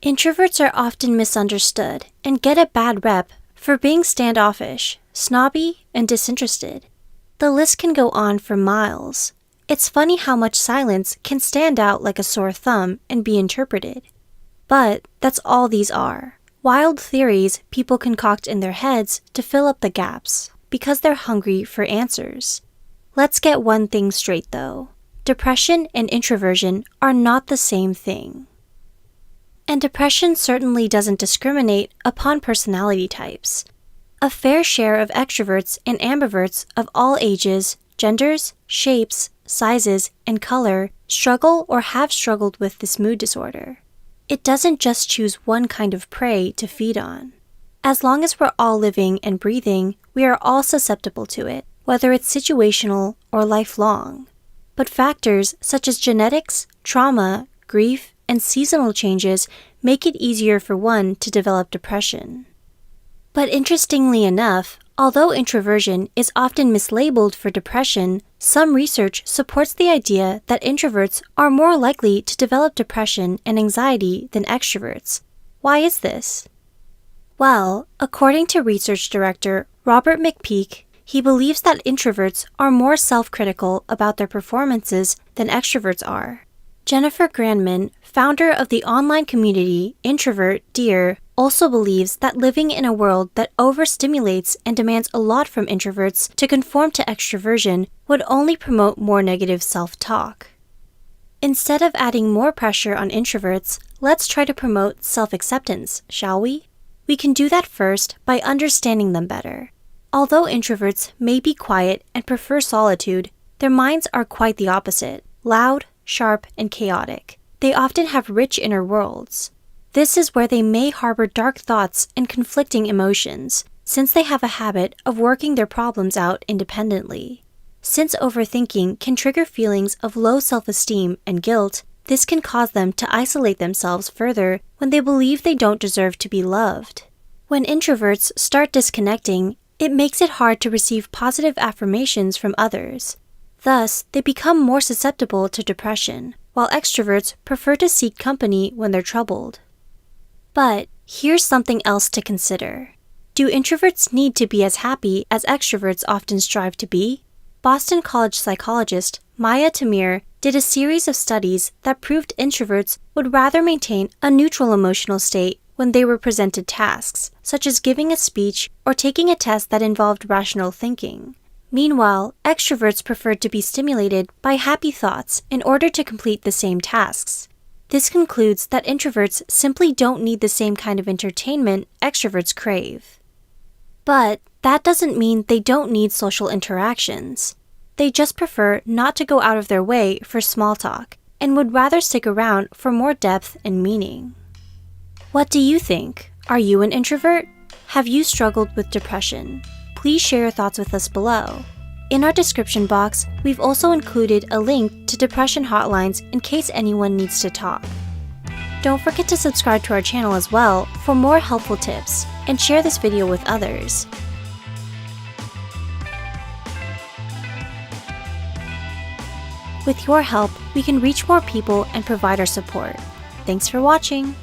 Introverts are often misunderstood and get a bad rep for being standoffish, snobby, and disinterested. The list can go on for miles. It's funny how much silence can stand out like a sore thumb and be interpreted. But that's all these are. Wild theories people concoct in their heads to fill up the gaps, because they're hungry for answers. Let's get one thing straight though. Depression and introversion are not the same thing. And depression certainly doesn't discriminate upon personality types. A fair share of extroverts and ambiverts of all ages, genders, shapes, sizes, and color struggle or have struggled with this mood disorder. It doesn't just choose one kind of prey to feed on. As long as we're all living and breathing, we are all susceptible to it, whether it's situational or lifelong. But factors such as genetics, trauma, grief, and seasonal changes make it easier for one to develop depression. But interestingly enough, although introversion is often mislabeled for depression, some research supports the idea that introverts are more likely to develop depression and anxiety than extroverts. Why is this? Well, according to research director Robert McPeak, he believes that introverts are more self-critical about their performances than extroverts are. Jennifer Grandman, founder of the online community Introvert Dear, also believes that living in a world that overstimulates and demands a lot from introverts to conform to extroversion would only promote more negative self-talk. Instead of adding more pressure on introverts, let's try to promote self-acceptance, shall we? We can do that first by understanding them better. Although introverts may be quiet and prefer solitude, their minds are quite the opposite, loud, sharp, and chaotic. They often have rich inner worlds. This is where they may harbor dark thoughts and conflicting emotions, since they have a habit of working their problems out independently. Since overthinking can trigger feelings of low self-esteem and guilt, this can cause them to isolate themselves further when they believe they don't deserve to be loved. When introverts start disconnecting, it makes it hard to receive positive affirmations from others. Thus, they become more susceptible to depression, while extroverts prefer to seek company when they're troubled. But here's something else to consider. Do introverts need to be as happy as extroverts often strive to be? Boston College psychologist Maya Tamir did a series of studies that proved introverts would rather maintain a neutral emotional state when they were presented tasks, such as giving a speech or taking a test that involved rational thinking. Meanwhile, extroverts preferred to be stimulated by happy thoughts in order to complete the same tasks. This concludes that introverts simply don't need the same kind of entertainment extroverts crave. But that doesn't mean they don't need social interactions. They just prefer not to go out of their way for small talk and would rather stick around for more depth and meaning. What do you think? Are you an introvert? Have you struggled with depression? Please share your thoughts with us below. In our description box, we've also included a link to depression hotlines in case anyone needs to talk. Don't forget to subscribe to our channel as well for more helpful tips, and share this video with others. With your help, we can reach more people and provide our support. Thanks for watching!